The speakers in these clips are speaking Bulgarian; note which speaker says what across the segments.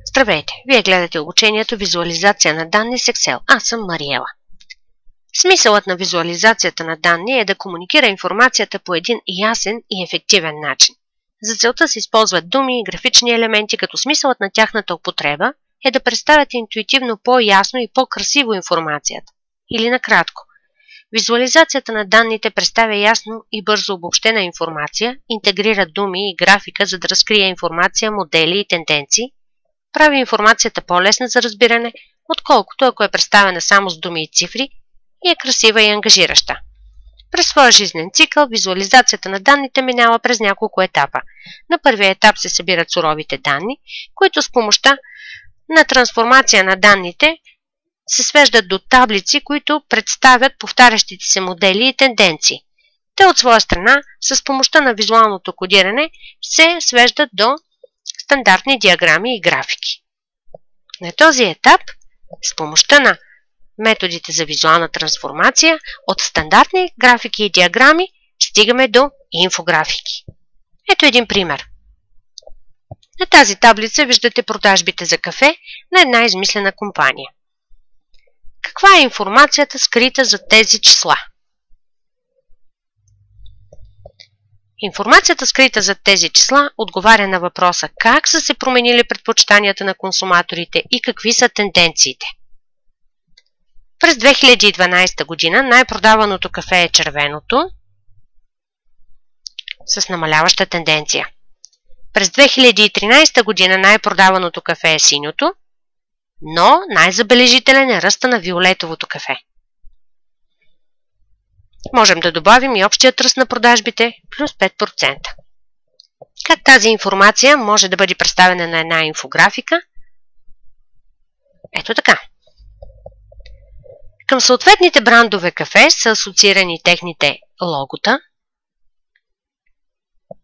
Speaker 1: Здравейте! Вие гледате обучението Визуализация на данни с Excel. Аз съм Мариела. Смисълът на визуализацията на данни е да комуникира информацията по един ясен и ефективен начин. За целта се използват думи и графични елементи, като смисълът на тяхната употреба е да представят интуитивно по-ясно и по-красиво информацията. Или накратко, визуализацията на данните представя ясно и бързо обобщена информация, интегрира думи и графика, за да разкрие информация, модели и тенденции, прави информацията по-лесна за разбиране, отколкото ако е представена само с думи и цифри и е красива и ангажираща. През своя жизнен цикъл визуализацията на данните минава през няколко етапа. На първия етап се събират суровите данни, които с помощта на трансформация на данните се свеждат до таблици, които представят повтарящите се модели и тенденции. Те от своя страна, с помощта на визуалното кодиране, се свеждат до стандартни диаграми и графики. На този етап, с помощта на методите за визуална трансформация, от стандартни графики и диаграми стигаме до инфографики. Ето един пример. На тази таблица виждате продажбите за кафе на една измислена компания. Каква е информацията скрита за тези числа? Информацията скрита за тези числа отговаря на въпроса как са се променили предпочитанията на консуматорите и какви са тенденциите. През 2012 година най-продаваното кафе е червеното с намаляваща тенденция. През 2013 година най-продаваното кафе е синьото, но най-забележителен е ръста на виолетовото кафе. Можем да добавим и общият ръст на продажбите плюс 5%. Как тази информация може да бъде представена на една инфографика? Ето така. Към съответните брандове кафе са асоциирани техните логота.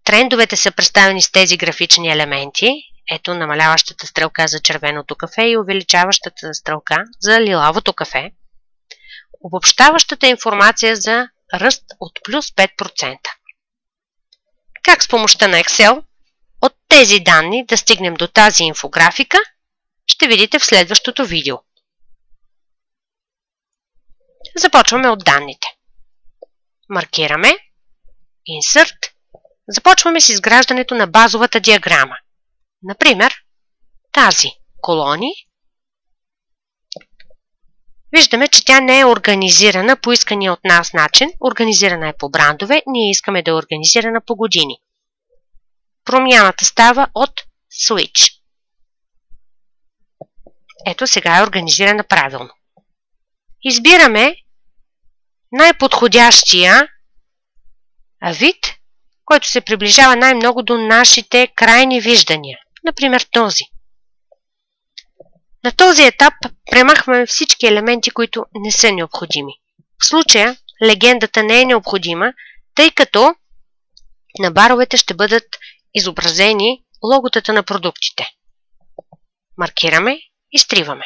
Speaker 1: Трендовете са представени с тези графични елементи. Ето намаляващата стрелка за червеното кафе и увеличаващата стрелка за лилавото кафе. Обобщаващата информация за ръст от плюс 5%. Как с помощта на Excel от тези данни да стигнем до тази инфографика, ще видите в следващото видео. Започваме от данните. Маркираме, Insert, започваме с изграждането на базовата диаграма. Например, тази колони. Виждаме, че тя не е организирана по искания от нас начин. Организирана е по брандове, ние искаме да е организирана по години. Промяната става от Switch. Ето сега е организирана правилно. Избираме най-подходящия вид, който се приближава най-много до нашите крайни виждания. Например този. На този етап премахваме всички елементи, които не са необходими. В случая легендата не е необходима, тъй като на баровете ще бъдат изобразени логотата на продуктите. Маркираме и изтриваме.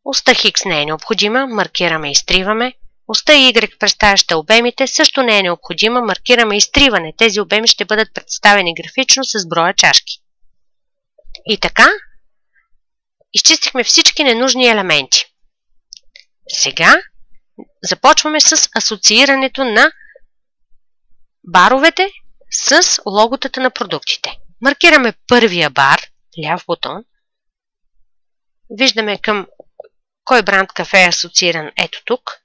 Speaker 1: Оста Хикс не е необходима, маркираме и изтриваме. Оста Y, представяща обемите, също не е необходима, маркираме изтриване. Тези обеми ще бъдат представени графично с броя чашки. И така, изчистихме всички ненужни елементи. Сега започваме с асоциирането на баровете с логотата на продуктите. Маркираме първия бар, ляв бутон. Виждаме към кой бранд кафе е асоцииран ето тук.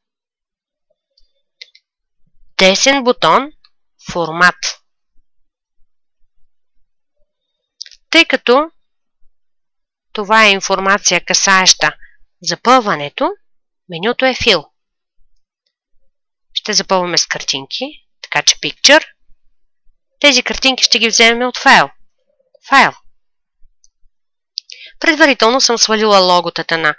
Speaker 1: Десен бутон, формат. Тъй като това е информация касаеща запълването, менюто е Fill. Ще запълваме с картинки, така че Picture. Тези картинки ще ги вземем от файл. Файл. Предварително съм свалила логотата на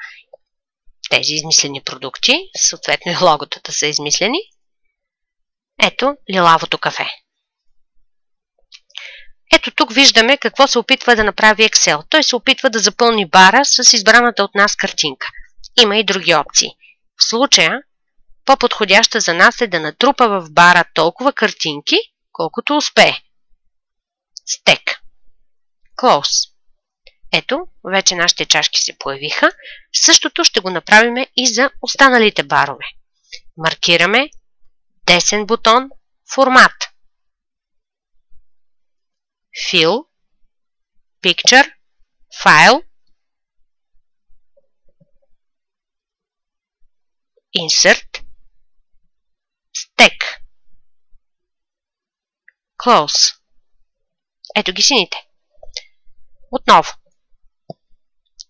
Speaker 1: тези измислени продукти, съответно и логотата са измислени. Ето лилавото кафе. Ето тук виждаме какво се опитва да направи Excel. Той се опитва да запълни бара с избраната от нас картинка. Има и други опции. В случая, по-подходяща за нас е да натрупа в бара толкова картинки, колкото успее. Stack. Close. Ето, вече нашите чашки се появиха. Същото ще го направим и за останалите барове. Маркираме десен бутон Формат. Fill, Picture, File, Insert, Stack, Close. Ето ги сините. Отново.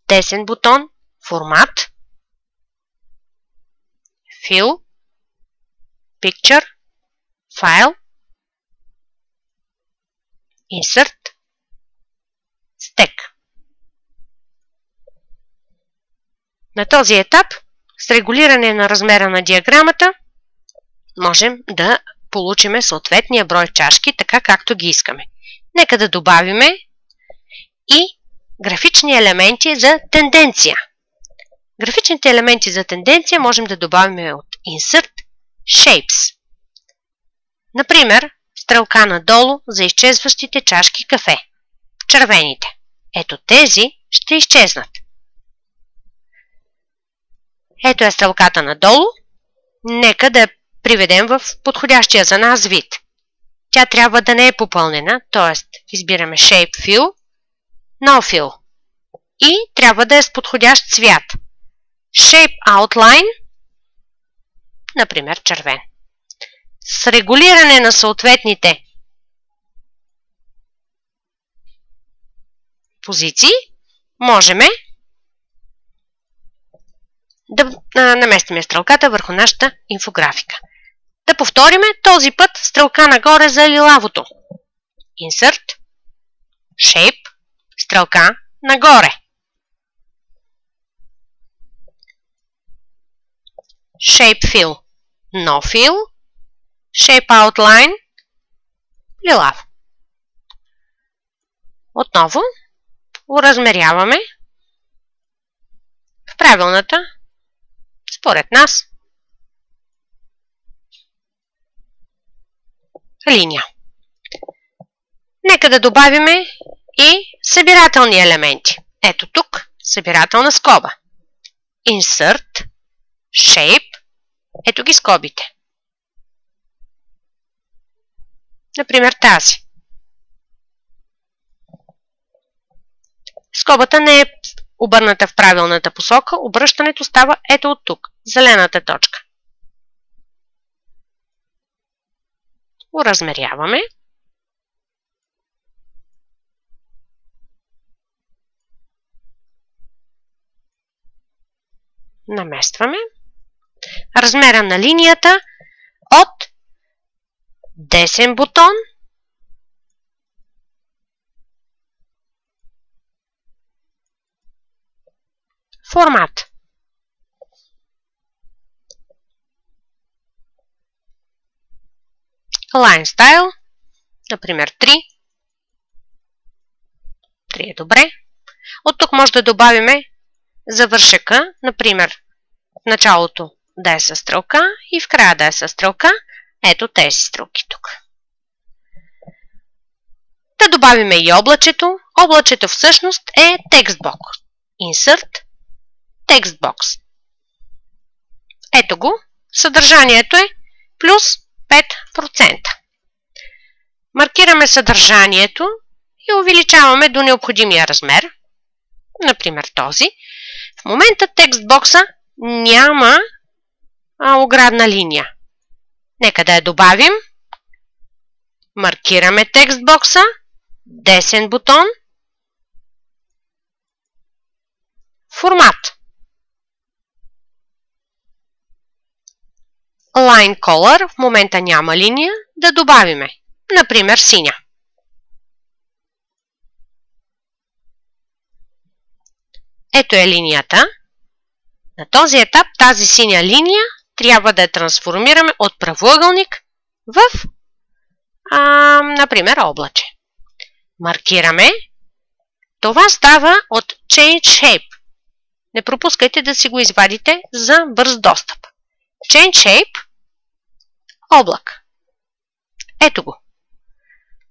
Speaker 1: Десен бутон, Формат, Fill, Picture, File, Insert, Stack. На този етап, с регулиране на размера на диаграмата, можем да получим съответния брой чашки, така както ги искаме. Нека да добавиме и графични елементи за тенденция. Графичните елементи за тенденция можем да добавим от Insert, Shapes. Например, стрелка надолу за изчезващите чашки кафе. Червените. Ето тези ще изчезнат. Ето е стрелката надолу. Нека да я приведем в подходящия за нас вид. Тя трябва да не е попълнена, т.е. избираме Shape Fill, No Fill. И трябва да е с подходящ цвят. Shape Outline, например червен. С регулиране на съответните позиции можем да наместим стрелката върху нашата инфографика. Да повториме този път стрелка нагоре за лилавото. Insert, Shape, стрелка нагоре. Shape Fill, No Fill, Shape Outline, лилав. Отново уразмеряваме в правилната, според нас, линия. Нека да добавим и събирателни елементи. Ето тук събирателна скоба. Insert, Shape, ето ги скобите. Например тази. Скобата не е обърната в правилната посока, обръщането става ето от тук, зелената точка. Уразмеряваме. Наместваме. Размера на линията от десен бутон Формат. Line Style, например 3. 3 е добре. От тук може да добавим завършека, например в началото да е със стрелка и в края да е със стрелка. Ето тези стрелки тук. Да добавим и облачето. Облачето всъщност е текстбокс. Insert, Textbox. Ето го. Съдържанието е плюс 5%. Маркираме съдържанието и увеличаваме до необходимия размер. Например този. В момента текстбокса няма оградна линия. Нека да я добавим. Маркираме текстбокса. Десен бутон. Формат. Line Color. В момента няма линия. Да добавиме. Например синя. Ето е линията. На този етап тази синя линия трябва да я трансформираме от правоъгълник в, например, облаче. Маркираме. Това става от Change Shape. Не пропускайте да си го извадите за бърз достъп. Change Shape, облак. Ето го.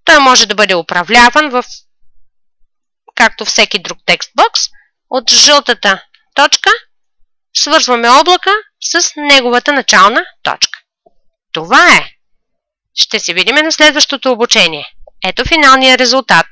Speaker 1: Той може да бъде управляван в както всеки друг текстбокс, от жълтата точка свързваме облака с неговата начална точка. Това е! Ще се видим на следващото обучение. Ето финалния резултат.